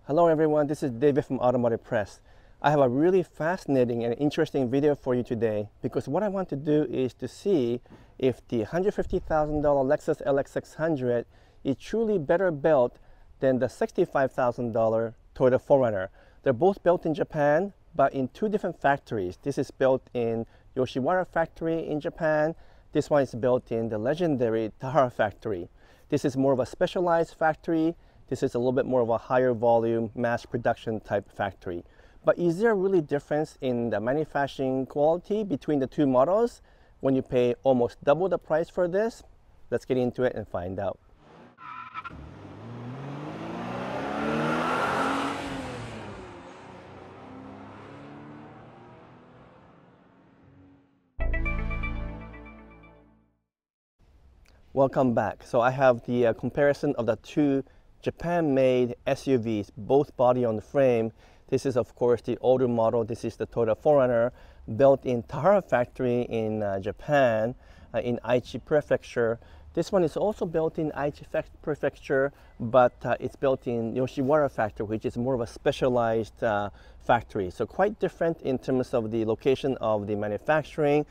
Hello everyone, this is David from Automotive Press. I have a really fascinating and interesting video for you today because what I want to do is to see if the $150,000 Lexus LX 600 is truly better built than the $65,000 Toyota 4RUNNER. They're both built in Japan, but in two different factories. This is built in Yoshiwara factory in Japan. This one is built in the legendary Tahara factory. This is more of a specialized factory. This is a little bit more of a higher volume mass production type factory. But is there really difference in the manufacturing quality between the two models when you pay almost double the price for this? Let's get into it and find out. Welcome back. So I have the comparison of the two Japan-made SUVs, both body on the frame. This is of course the older model. This is the Toyota 4RUNNER, built in Tahara factory in Japan, in Aichi Prefecture. This one is also built in Aichi Prefecture, but it's built in Yoshiwara factory, which is more of a specialized factory. So quite different in terms of the location of the manufacturing.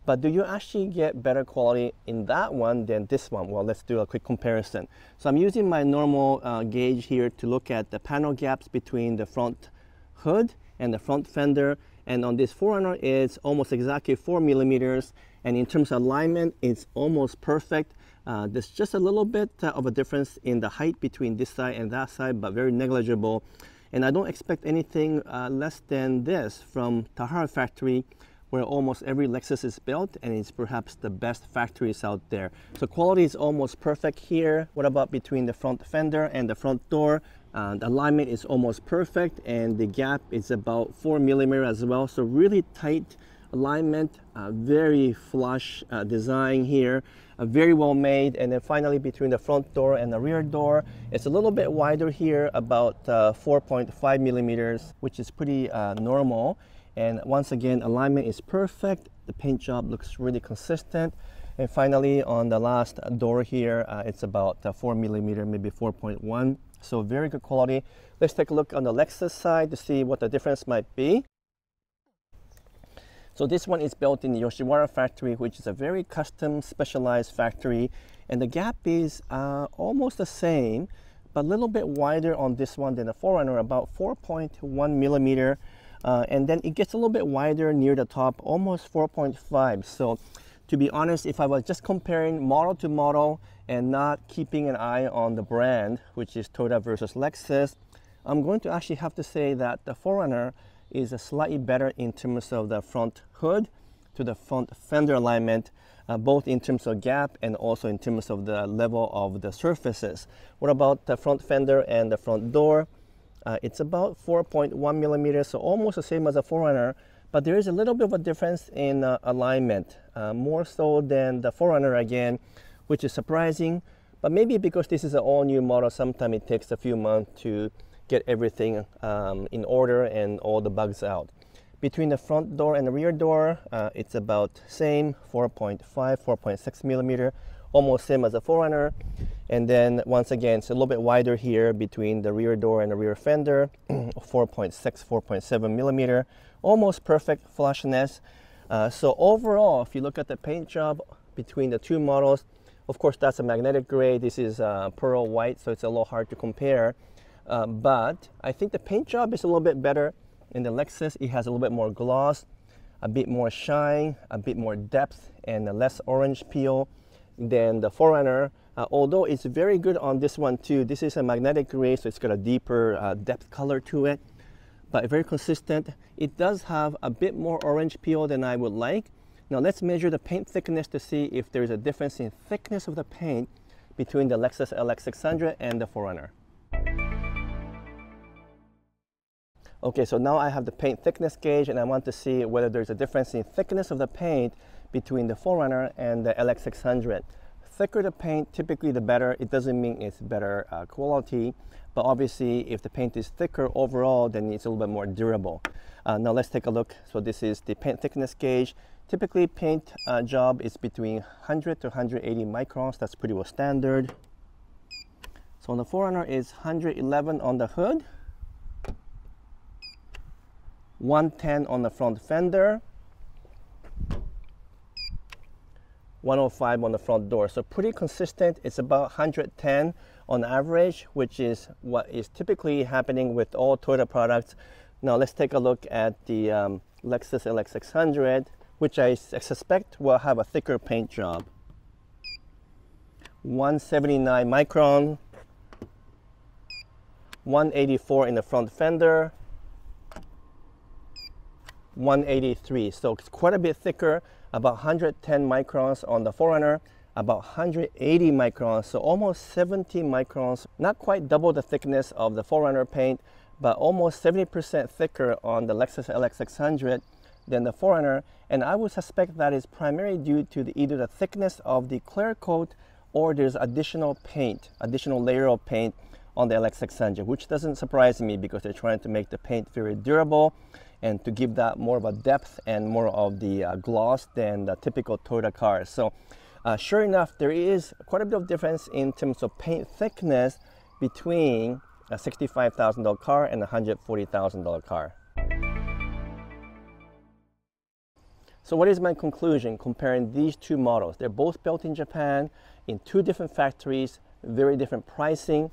But do you actually get better quality in that one than this one? Well, let's do a quick comparison. So I'm using my normal gauge here to look at the panel gaps between the front hood and the front fender. And on this 4RUNNER, it's almost exactly 4 millimeters. And in terms of alignment, it's almost perfect. There's just a little bit of a difference in the height between this side and that side, but very negligible. And I don't expect anything less than this from Tahara factory, where almost every Lexus is built, and it's perhaps the best factories out there. So quality is almost perfect here. What about between the front fender and the front door? The alignment is almost perfect, and the gap is about 4 millimeters as well. So really tight alignment, very flush design here, very well made. And then finally between the front door and the rear door, it's a little bit wider here, about 4.5 millimeters, which is pretty normal. And once again, alignment is perfect. The paint job looks really consistent. And finally, on the last door here, it's about 4 millimeter, maybe 4.1. So very good quality. Let's take a look on the Lexus side to see what the difference might be. So this one is built in the Yoshiwara factory, which is a very custom specialized factory. And the gap is almost the same, but a little bit wider on this one than the 4RUNNER, about 4.1 millimeter. And then it gets a little bit wider near the top, almost 4.5. So to be honest, if I was just comparing model to model and not keeping an eye on the brand, which is Toyota versus Lexus, I'm going to actually have to say that the 4RUNNER is slightly better in terms of the front hood to the front fender alignment, both in terms of gap and also in terms of the level of the surfaces. What about the front fender and the front door? It's about 4.1 millimeters, so almost the same as a 4RUNNER, but there is a little bit of a difference in alignment, more so than the 4RUNNER again, which is surprising. But maybe because this is an all-new model, sometimes it takes a few months to get everything in order and all the bugs out. Between the front door and the rear door, it's about same, 4.5, 4.6 millimeter, almost same as a 4RUNNER. And then once again, it's a little bit wider here between the rear door and the rear fender, 4.6, 4.7 millimeter, almost perfect flushness. So overall, if you look at the paint job between the two models, of course that's a magnetic gray, this is pearl white, so it's a little hard to compare. But I think the paint job is a little bit better in the Lexus. It has a little bit more gloss, a bit more shine, a bit more depth, and less orange peel than the 4RUNNER. Although it's very good on this one too. This is a magnetic gray, so it's got a deeper depth color to it, but very consistent. It does have a bit more orange peel than I would like. Now let's measure the paint thickness to see if there's a difference in thickness of the paint between the Lexus LX 600 and the 4RUNNER. Okay, so now I have the paint thickness gauge, and I want to see whether there's a difference in thickness of the paint between the 4RUNNER and the LX 600. Thicker the paint, typically the better. It doesn't mean it's better quality, but obviously if the paint is thicker overall, then it's a little bit more durable. Now let's take a look. So this is the paint thickness gauge. Typically paint job is between 100 to 180 microns. That's pretty well standard. So on the 4RUNNER is 111 on the hood, 110 on the front fender, 105 on the front door. So pretty consistent. It's about 110 on average, which is what is typically happening with all Toyota products. Now let's take a look at the Lexus LX 600, which I suspect will have a thicker paint job. 179 micron, 184 in the front fender, 183. So it's quite a bit thicker, about 110 microns on the 4Runner, about 180 microns, so almost 70 microns. Not quite double the thickness of the 4Runner paint, but almost 70% thicker on the Lexus LX 600 than the 4Runner. And I would suspect that is primarily due to either the thickness of the clear coat or there's additional paint, additional layer of paint on the LX 600, which doesn't surprise me because they're trying to make the paint very durable and to give that more of a depth and more of the gloss than the typical Toyota cars. So sure enough, there is quite a bit of difference in terms of paint thickness between a $65,000 car and a $140,000 car. So what is my conclusion comparing these two models? They're both built in Japan in two different factories, very different pricing,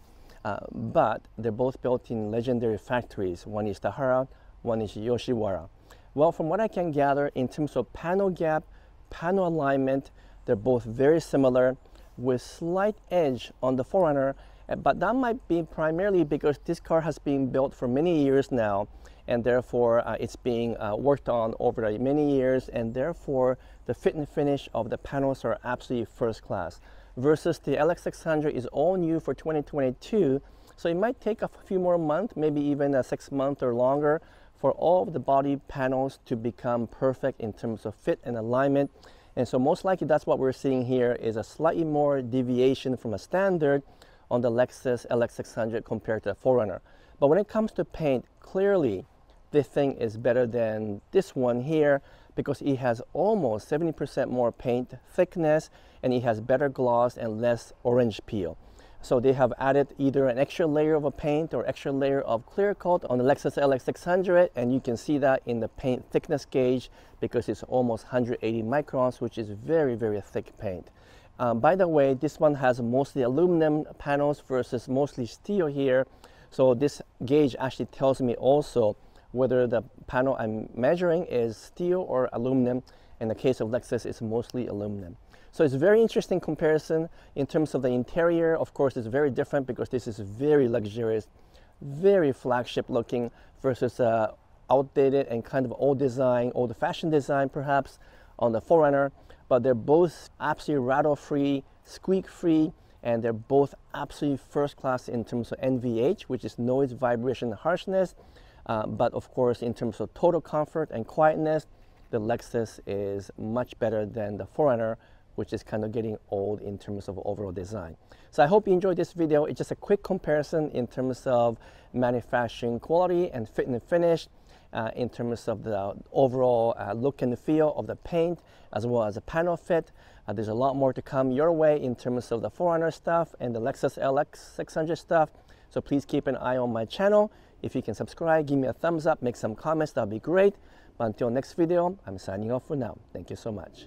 but they're both built in legendary factories. One is Tahara, one is Yoshiwara. Well, from what I can gather, in terms of panel gap, panel alignment, they're both very similar with slight edge on the 4Runner, but that might be primarily because this car has been built for many years now, and therefore it's being worked on over many years, and therefore the fit and finish of the panels are absolutely first class. Versus the LX600 is all new for 2022, so it might take a few more months, maybe even 6 months or longer, for all of the body panels to become perfect in terms of fit and alignment. And so most likely that's what we're seeing here is a slightly more deviation from a standard on the Lexus LX600 compared to the 4Runner. But when it comes to paint, clearly this thing is better than this one here because it has almost 70% more paint thickness and it has better gloss and less orange peel. So they have added either an extra layer of a paint or extra layer of clear coat on the Lexus LX 600, and you can see that in the paint thickness gauge because it's almost 180 microns, which is very, very thick paint. By the way, this one has mostly aluminum panels versus mostly steel here. So this gauge actually tells me also whether the panel I'm measuring is steel or aluminum. In the case of Lexus, it's mostly aluminum. So it's a very interesting comparison. In terms of the interior, of course, it's very different because this is very luxurious, very flagship looking versus outdated and kind of old-fashioned design perhaps on the 4Runner. But they're both absolutely rattle-free, squeak-free, and they're both absolutely first class in terms of NVH, which is noise, vibration, harshness. But of course, in terms of total comfort and quietness, the Lexus is much better than the 4Runner, which is kind of getting old in terms of overall design. So I hope you enjoyed this video. It's just a quick comparison in terms of manufacturing quality and fit and finish, in terms of the overall look and feel of the paint, as well as the panel fit. There's a lot more to come your way in terms of the 4Runner stuff and the Lexus LX 600 stuff. So please keep an eye on my channel. If you can subscribe, give me a thumbs up, make some comments, that'd be great. But until next video, I'm signing off for now. Thank you so much.